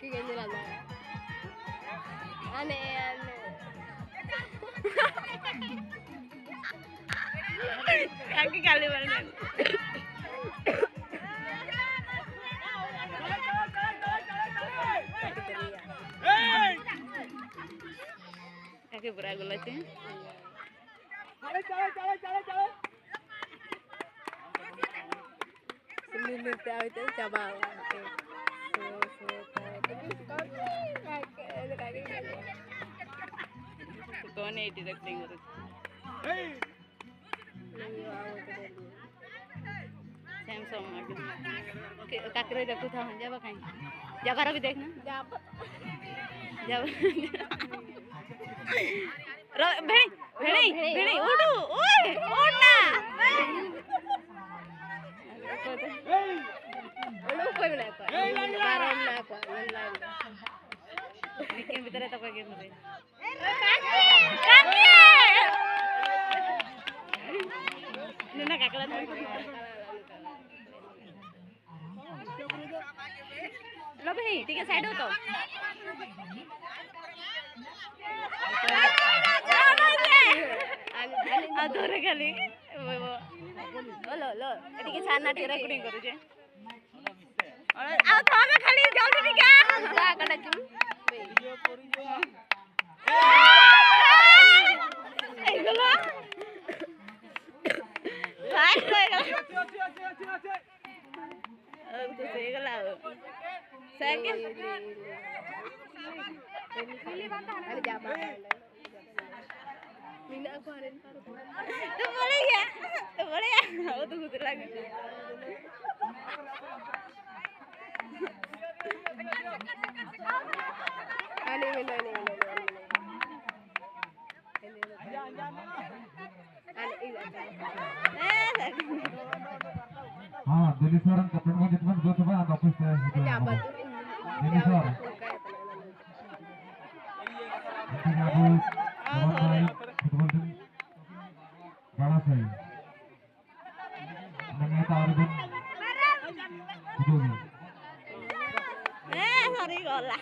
kaki ganjelan aneh-aneh kaki kali mana kaki beragulah sih semenit itu coba कौन 80 तक नहीं करो सैमसंग में काकरे देखो था जाबा कहीं जाबा भी देखना जाबा भेड़ी भेड़ी भेड़ी उड़ू ओए उड़ना udah koy na ko karon na ko bikin bitar ta ko game रे नन्ना काकला लो भाई ठीक है साइड हो तो अधोरे खाली लो लो ଟିକେ ଛାନା ଟିକେ ରେକର୍ଡିଂ କରୁଛେ ଆଉ ଥମେ ଖାଲି ଯାଉନି ଟିକେ जा कटा चु এইগুলো ফাস্ট হয়ে গেল তো হয়ে গেল second ada jaba mina aku hari ini तो boleh ya oh tunggu lagi हाँ दिल्ली सर कपड़े में जितना दो सुबह ऑफिस से दिल्ली सर फुटबॉल टीम बड़ा सही मैंने तार दिन sorry gola